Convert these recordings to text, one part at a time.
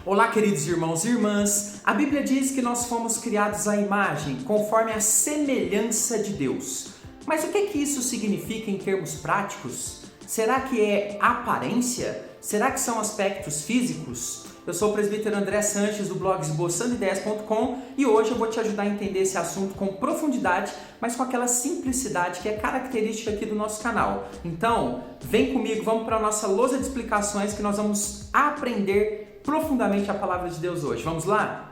Olá, queridos irmãos e irmãs. A Bíblia diz que nós fomos criados à imagem, conforme a semelhança de Deus. Mas o que isso significa em termos práticos? Será que é aparência? Será que são aspectos físicos? Eu sou o presbítero André Sanches do blog esboçandoideias.com e hoje eu vou te ajudar a entender esse assunto com profundidade, mas com aquela simplicidade que é característica aqui do nosso canal. Então, vem comigo, vamos para a nossa lousa de explicações que nós vamos aprender profundamente a palavra de Deus hoje. Vamos lá?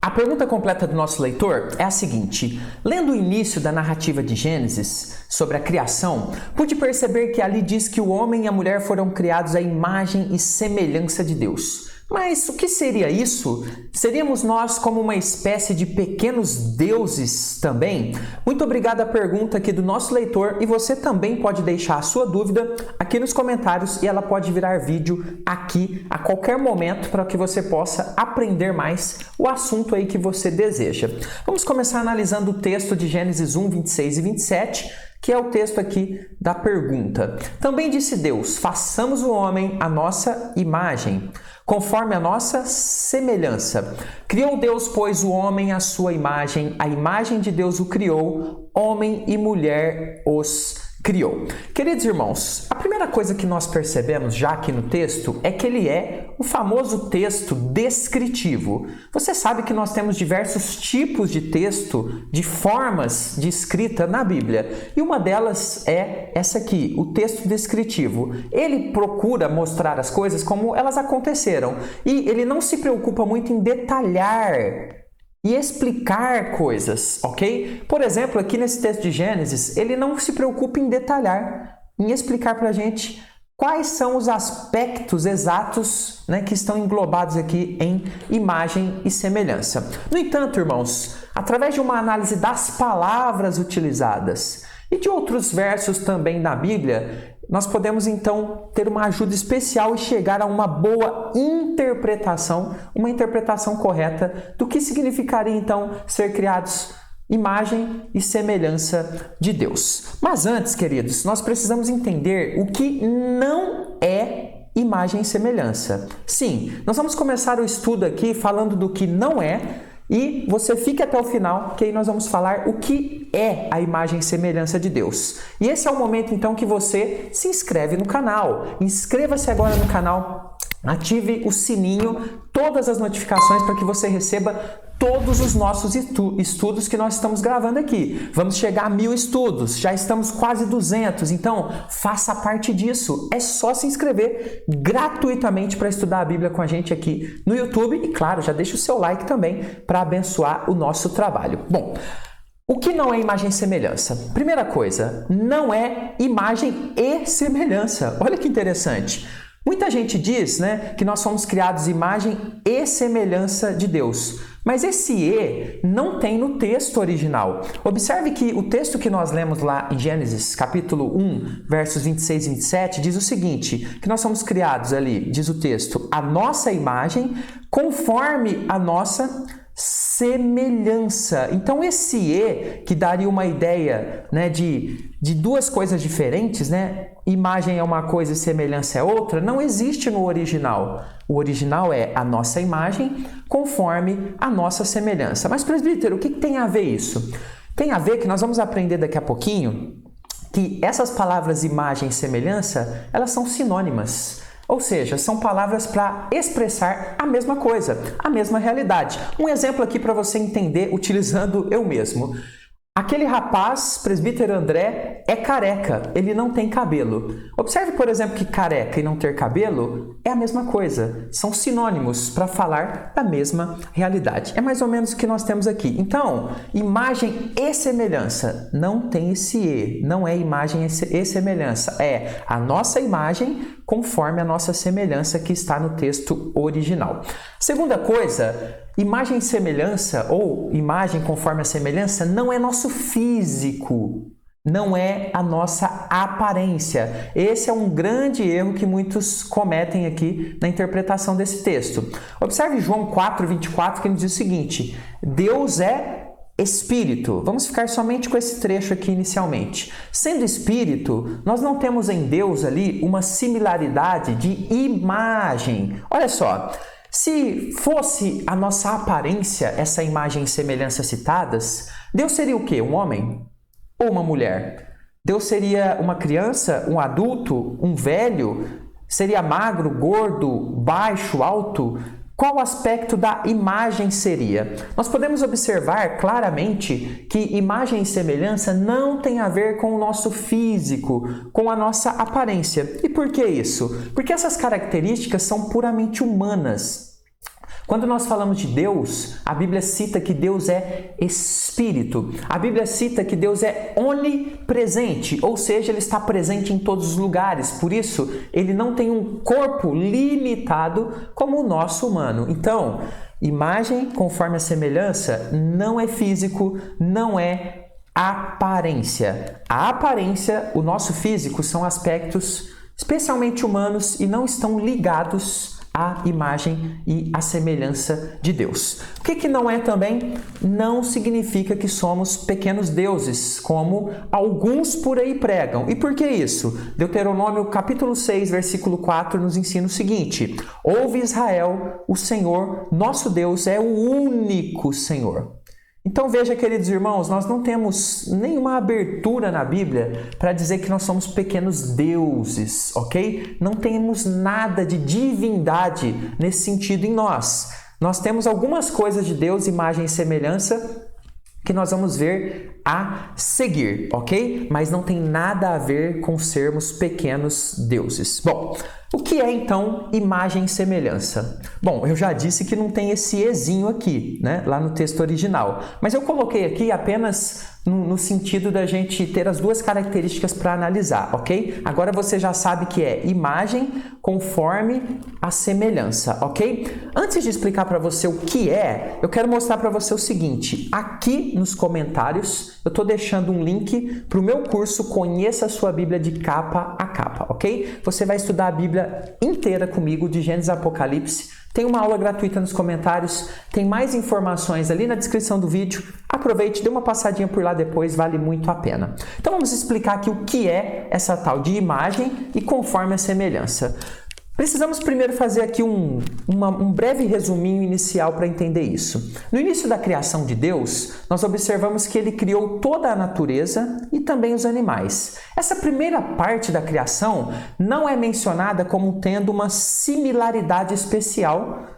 A pergunta completa do nosso leitor é a seguinte: lendo o início da narrativa de Gênesis sobre a criação, pude perceber que ali diz que o homem e a mulher foram criados à imagem e semelhança de Deus. Mas o que seria isso? Seríamos nós como uma espécie de pequenos deuses também? Muito obrigado à pergunta aqui do nosso leitor e você também pode deixar a sua dúvida aqui nos comentários e ela pode virar vídeo aqui a qualquer momento para que você possa aprender mais o assunto aí que você deseja. Vamos começar analisando o texto de Gênesis 1, 26 e 27, que é o texto aqui da pergunta. Também disse Deus: façamos o homem à nossa imagem, conforme a nossa semelhança. Criou Deus, pois, o homem à sua imagem, a imagem de Deus o criou, homem e mulher os criou. Queridos irmãos, a primeira coisa que nós percebemos já aqui no texto é que ele é o famoso texto descritivo. Você sabe que nós temos diversos tipos de texto, de formas de escrita na Bíblia, e uma delas é essa aqui, o texto descritivo. Ele procura mostrar as coisas como elas aconteceram, e ele não se preocupa muito em detalhar e explicar coisas, ok? Por exemplo, aqui nesse texto de Gênesis, ele não se preocupa em detalhar, em explicar para a gente quais são os aspectos exatos, né, que estão englobados aqui em imagem e semelhança. No entanto, irmãos, através de uma análise das palavras utilizadas e de outros versos também na Bíblia, nós podemos então ter uma ajuda especial e chegar a uma boa interpretação, uma interpretação correta do que significaria então ser criados imagem e semelhança de Deus. Mas antes, queridos, nós precisamos entender o que não é imagem e semelhança. Sim, nós vamos começar o estudo aqui falando do que não é, e você fique até o final, que aí nós vamos falar o que é a imagem e semelhança de Deus. E esse é o momento então que você se inscreve no canal. Inscreva-se agora no canal, ative o sininho, todas as notificações para que você receba todos os nossos estudos que nós estamos gravando aqui. Vamos chegar a 1000 estudos, já estamos quase 200, então faça parte disso. É só se inscrever gratuitamente para estudar a Bíblia com a gente aqui no YouTube e, claro, já deixa o seu like também para abençoar o nosso trabalho. Bom, o que não é imagem e semelhança? Primeira coisa, não é imagem e semelhança. Olha que interessante. Muita gente diz, né, que nós somos criados imagem e semelhança de Deus. Mas esse "e" não tem no texto original. Observe que o texto que nós lemos lá em Gênesis, capítulo 1, versos 26 e 27, diz o seguinte, que nós somos criados ali, diz o texto, a nossa imagem conforme a nossa semelhança. Então esse "e", que daria uma ideia, né, de duas coisas diferentes, né? Imagem é uma coisa e semelhança é outra, não existe no original. O original é a nossa imagem conforme a nossa semelhança. Mas, presbítero, o que tem a ver isso? Tem a ver que nós vamos aprender daqui a pouquinho que essas palavras imagem e semelhança, elas são sinônimas. Ou seja, são palavras para expressar a mesma coisa, a mesma realidade. Um exemplo aqui para você entender utilizando eu mesmo. Aquele rapaz, presbítero André, é careca, ele não tem cabelo. Observe, por exemplo, que careca e não ter cabelo é a mesma coisa. São sinônimos para falar da mesma realidade. É mais ou menos o que nós temos aqui. Então, imagem e semelhança não tem esse "e", não é imagem e semelhança. É a nossa imagem conforme a nossa semelhança que está no texto original. Segunda coisa, imagem e semelhança, ou imagem conforme a semelhança, não é nosso físico, não é a nossa aparência. Esse é um grande erro que muitos cometem aqui na interpretação desse texto. Observe João 4:24, que ele diz o seguinte: Deus é espírito. Vamos ficar somente com esse trecho aqui inicialmente. Sendo espírito, nós não temos em Deus ali uma similaridade de imagem. Olha só, se fosse a nossa aparência, essa imagem e semelhança citadas, Deus seria o quê? Um homem ou uma mulher? Deus seria uma criança, um adulto, um velho? Seria magro, gordo, baixo, alto? Qual aspecto da imagem seria? Nós podemos observar claramente que imagem e semelhança não tem a ver com o nosso físico, com a nossa aparência. E por que isso? Porque essas características são puramente humanas. Quando nós falamos de Deus, a Bíblia cita que Deus é Espírito. A Bíblia cita que Deus é onipresente, ou seja, Ele está presente em todos os lugares. Por isso, Ele não tem um corpo limitado como o nosso humano. Então, imagem conforme a semelhança não é físico, não é aparência. A aparência, o nosso físico, são aspectos especialmente humanos e não estão ligados a imagem e a semelhança de Deus. O que não é também? Não significa que somos pequenos deuses, como alguns por aí pregam. E por que isso? Deuteronômio capítulo 6, versículo 4 nos ensina o seguinte: ouve Israel, o Senhor, nosso Deus, é o único Senhor. Então veja, queridos irmãos, nós não temos nenhuma abertura na Bíblia para dizer que nós somos pequenos deuses, ok? Não temos nada de divindade nesse sentido em nós. Nós temos algumas coisas de Deus, imagem e semelhança, que nós vamos ver a seguir, ok? Mas não tem nada a ver com sermos pequenos deuses. Bom, o que é então imagem e semelhança? Bom, eu já disse que não tem esse ezinho aqui, né? Lá no texto original. Mas eu coloquei aqui apenas no sentido da gente ter as duas características para analisar, ok? Agora você já sabe que é imagem conforme a semelhança, ok? Antes de explicar para você o que é, eu quero mostrar para você o seguinte. Aqui nos comentários eu estou deixando um link para o meu curso Conheça a Sua Bíblia de Capa a Capa, ok? Você vai estudar a Bíblia inteira comigo, de Gênesis a Apocalipse. Tem uma aula gratuita nos comentários, tem mais informações ali na descrição do vídeo. Aproveite, dê uma passadinha por lá depois, vale muito a pena. Então vamos explicar aqui o que é essa tal de imagem e conforme a semelhança. Precisamos primeiro fazer aqui um breve resuminho inicial para entender isso. No início da criação de Deus, nós observamos que Ele criou toda a natureza e também os animais. Essa primeira parte da criação não é mencionada como tendo uma similaridade especial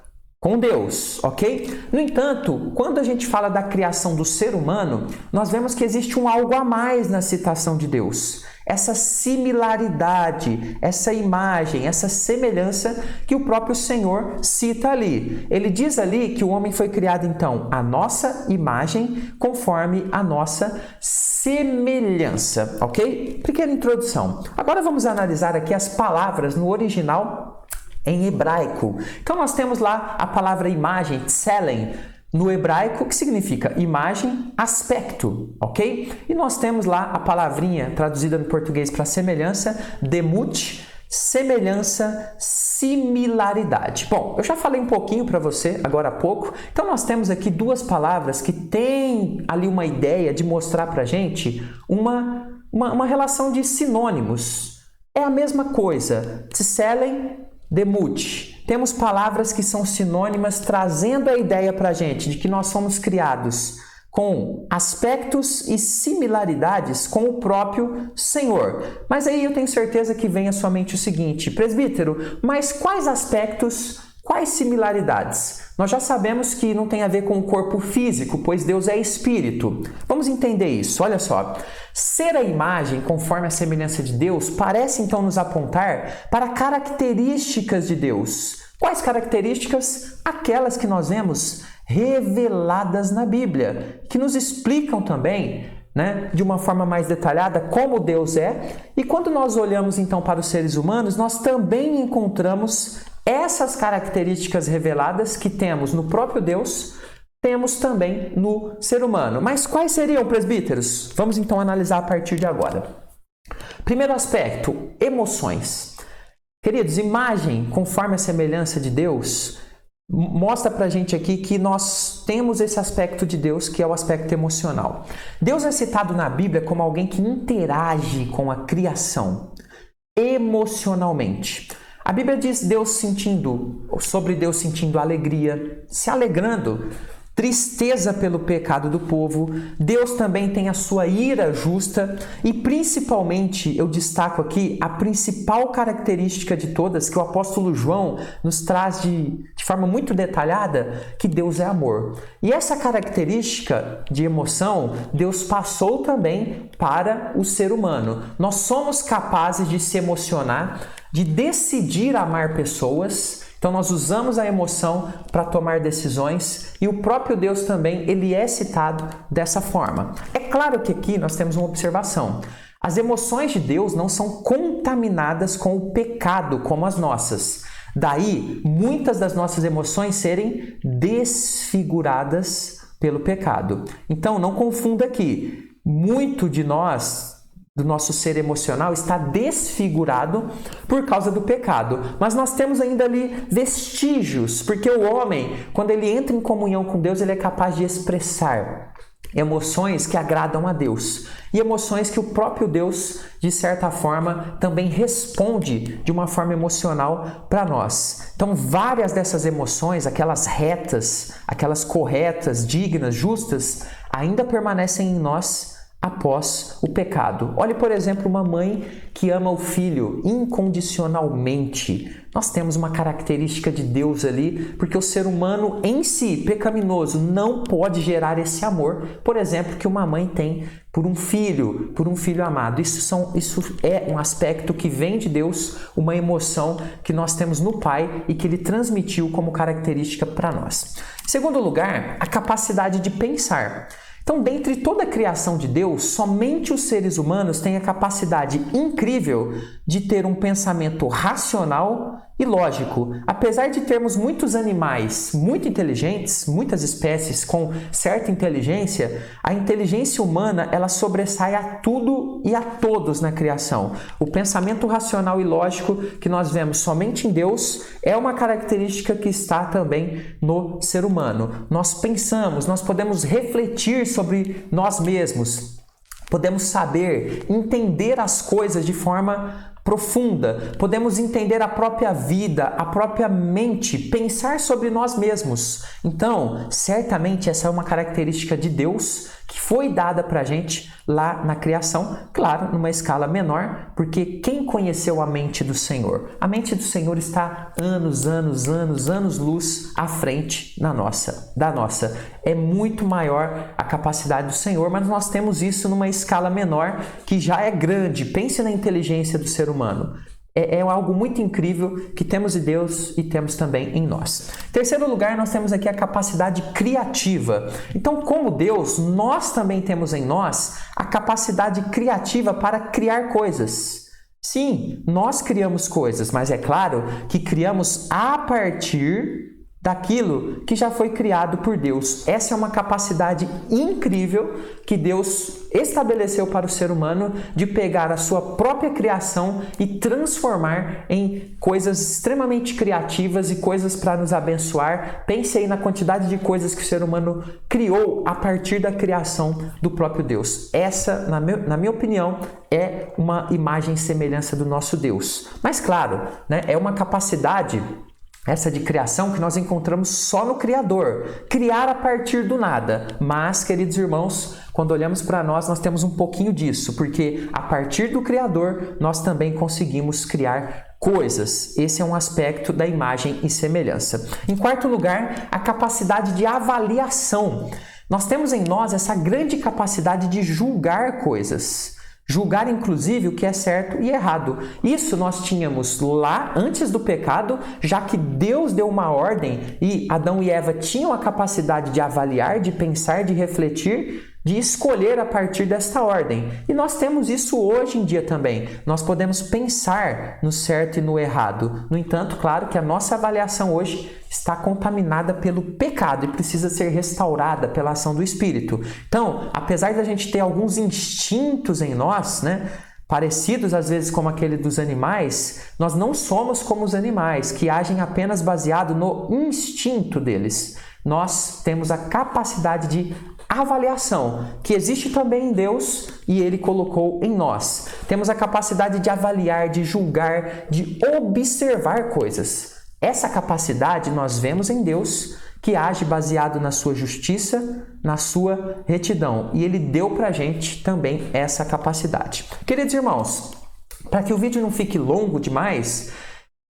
com Deus, ok? No entanto, quando a gente fala da criação do ser humano, nós vemos que existe um algo a mais na citação de Deus. Essa similaridade, essa imagem, essa semelhança que o próprio Senhor cita ali. Ele diz ali que o homem foi criado, então, à nossa imagem, conforme a nossa semelhança, ok? Pequena introdução. Agora vamos analisar aqui as palavras no original em hebraico. Então nós temos lá a palavra imagem, tselem, no hebraico, que significa imagem, aspecto, ok? E nós temos lá a palavrinha traduzida no português para semelhança, demut, semelhança, similaridade. Bom, eu já falei um pouquinho para você agora há pouco, então nós temos aqui duas palavras que têm ali uma ideia de mostrar para a gente uma relação de sinônimos. É a mesma coisa, tselen, demut. Temos palavras que são sinônimas, trazendo a ideia para a gente de que nós somos criados com aspectos e similaridades com o próprio Senhor. Mas aí eu tenho certeza que vem à sua mente o seguinte: presbítero, mas quais aspectos, quais similaridades? Nós já sabemos que não tem a ver com o corpo físico, pois Deus é espírito. Vamos entender isso, olha só. Ser a imagem conforme a semelhança de Deus parece então nos apontar para características de Deus. Quais características? Aquelas que nós vemos reveladas na Bíblia, que nos explicam também, de uma forma mais detalhada como Deus é. E quando nós olhamos então para os seres humanos, nós também encontramos essas características reveladas que temos no próprio Deus, temos também no ser humano. Mas quais seriam, presbíteros? Vamos então analisar a partir de agora. Primeiro aspecto, emoções. Queridos, imagem conforme a semelhança de Deus mostra pra gente aqui que nós temos esse aspecto de Deus, que é o aspecto emocional. Deus é citado na Bíblia como alguém que interage com a criação emocionalmente. A Bíblia diz sobre Deus sentindo alegria, se alegrando, tristeza pelo pecado do povo. Deus também tem a sua ira justa e, principalmente, eu destaco aqui a principal característica de todas que o apóstolo João nos traz de forma muito detalhada, que Deus é amor. E essa característica de emoção, Deus passou também para o ser humano. Nós somos capazes de se emocionar, de decidir amar pessoas. Então nós usamos a emoção para tomar decisões e o próprio Deus também, ele é citado dessa forma. É claro que aqui nós temos uma observação. As emoções de Deus não são contaminadas com o pecado como as nossas. Daí, muitas das nossas emoções serem desfiguradas pelo pecado. Então não confunda aqui. Muito de nós, do nosso ser emocional, está desfigurado por causa do pecado. Mas nós temos ainda ali vestígios, porque o homem, quando ele entra em comunhão com Deus, ele é capaz de expressar emoções que agradam a Deus. E emoções que o próprio Deus, de certa forma, também responde de uma forma emocional para nós. Então, várias dessas emoções, aquelas retas, aquelas corretas, dignas, justas, ainda permanecem em nós após o pecado. Olhe, por exemplo, uma mãe que ama o filho incondicionalmente. Nós temos uma característica de Deus ali, porque o ser humano em si, pecaminoso, não pode gerar esse amor, por exemplo, que uma mãe tem por um filho amado. Isso é um aspecto que vem de Deus, uma emoção que nós temos no Pai e que Ele transmitiu como característica para nós. Em segundo lugar, a capacidade de pensar. Então, dentre toda a criação de Deus, somente os seres humanos têm a capacidade incrível de ter um pensamento racional e lógico. Apesar de termos muitos animais muito inteligentes, muitas espécies com certa inteligência, a inteligência humana ela sobressai a tudo e a todos na criação. O pensamento racional e lógico que nós vemos somente em Deus é uma característica que está também no ser humano. Nós pensamos, nós podemos refletir sobre nós mesmos, podemos saber, entender as coisas de forma profunda, podemos entender a própria vida, a própria mente, pensar sobre nós mesmos. Então, certamente essa é uma característica de Deus que foi dada para a gente lá na criação, claro, numa escala menor, porque quem conheceu a mente do Senhor? A mente do Senhor está anos-luz à frente da nossa. É muito maior a capacidade do Senhor, mas nós temos isso numa escala menor, que já é grande. Pense na inteligência do ser humano. É algo muito incrível que temos em Deus e temos também em nós. Em terceiro lugar, nós temos aqui a capacidade criativa. Então, como Deus, nós também temos em nós a capacidade criativa para criar coisas. Sim, nós criamos coisas, mas é claro que criamos a partir daquilo que já foi criado por Deus. Essa é uma capacidade incrível que Deus estabeleceu para o ser humano de pegar a sua própria criação e transformar em coisas extremamente criativas e coisas para nos abençoar. Pense aí na quantidade de coisas que o ser humano criou a partir da criação do próprio Deus. Essa, na minha opinião, é uma imagem e semelhança do nosso Deus. Mas claro, né, é uma capacidade essa de criação que nós encontramos só no Criador, criar a partir do nada. Mas, queridos irmãos, quando olhamos para nós temos um pouquinho disso, porque a partir do Criador nós também conseguimos criar coisas. Esse é um aspecto da imagem e semelhança. Em quarto lugar, a capacidade de avaliação. Nós temos em nós essa grande capacidade de julgar coisas. Julgar, inclusive, o que é certo e errado. Isso nós tínhamos lá antes do pecado, já que Deus deu uma ordem e Adão e Eva tinham a capacidade de avaliar, de pensar, de refletir, de escolher a partir desta ordem. E nós temos isso hoje em dia também. Nós podemos pensar no certo e no errado. No entanto, claro que a nossa avaliação hoje está contaminada pelo pecado e precisa ser restaurada pela ação do Espírito. Então, apesar da gente ter alguns instintos em nós, né? parecidos às vezes como aquele dos animais, nós não somos como os animais, que agem apenas baseado no instinto deles. Nós temos a capacidade de avaliação, que existe também em Deus e Ele colocou em nós. Temos a capacidade de avaliar, de julgar, de observar coisas. Essa capacidade nós vemos em Deus, que age baseado na sua justiça, na sua retidão. E Ele deu pra gente também essa capacidade. Queridos irmãos, para que o vídeo não fique longo demais,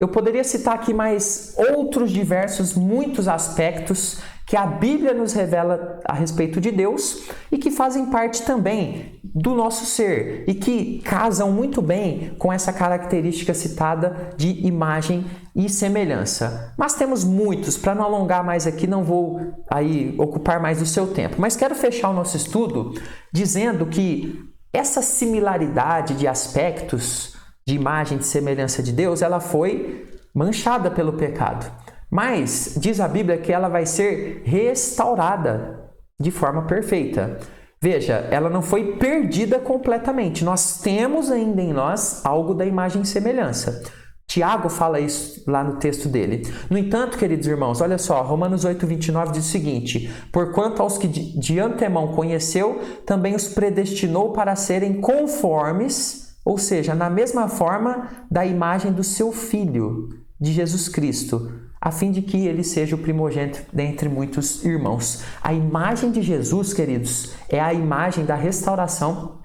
eu poderia citar aqui mais outros diversos, muitos aspectos que a Bíblia nos revela a respeito de Deus e que fazem parte também do nosso ser e que casam muito bem com essa característica citada de imagem e semelhança. Mas temos muitos, para não alongar mais aqui, não vou aí ocupar mais do seu tempo, mas quero fechar o nosso estudo dizendo que essa similaridade de aspectos de imagem e de semelhança de Deus, ela foi manchada pelo pecado. Mas diz a Bíblia que ela vai ser restaurada de forma perfeita. Veja, ela não foi perdida completamente. Nós temos ainda em nós algo da imagem e semelhança. Tiago fala isso lá no texto dele. No entanto, queridos irmãos, olha só, Romanos 8:29 diz o seguinte: porquanto aos que de antemão conheceu, também os predestinou para serem conformes, ou seja, na mesma forma da imagem do seu Filho, de Jesus Cristo, a fim de que ele seja o primogênito dentre muitos irmãos. A imagem de Jesus, queridos, é a imagem da restauração,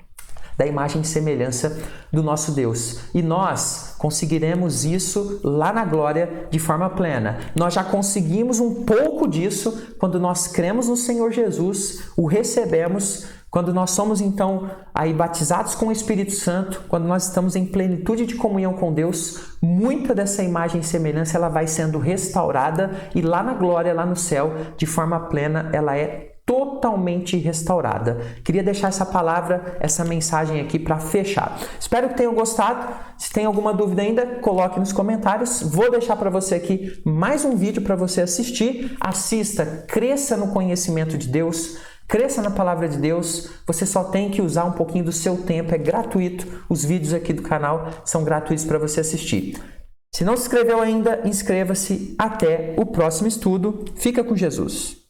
da imagem e semelhança do nosso Deus. E nós conseguiremos isso lá na glória de forma plena. Nós já conseguimos um pouco disso quando nós cremos no Senhor Jesus, o recebemos, quando nós somos então aí batizados com o Espírito Santo, quando nós estamos em plenitude de comunhão com Deus, muita dessa imagem e semelhança ela vai sendo restaurada e lá na glória, lá no céu, de forma plena, ela é totalmente restaurada. Queria deixar essa palavra, essa mensagem aqui para fechar. Espero que tenham gostado. Se tem alguma dúvida ainda, coloque nos comentários. Vou deixar para você aqui mais um vídeo para você assistir. Assista, cresça no conhecimento de Deus, cresça na palavra de Deus. Você só tem que usar um pouquinho do seu tempo, é gratuito. Os vídeos aqui do canal são gratuitos para você assistir. Se não se inscreveu ainda, inscreva-se. Até o próximo estudo. Fica com Jesus.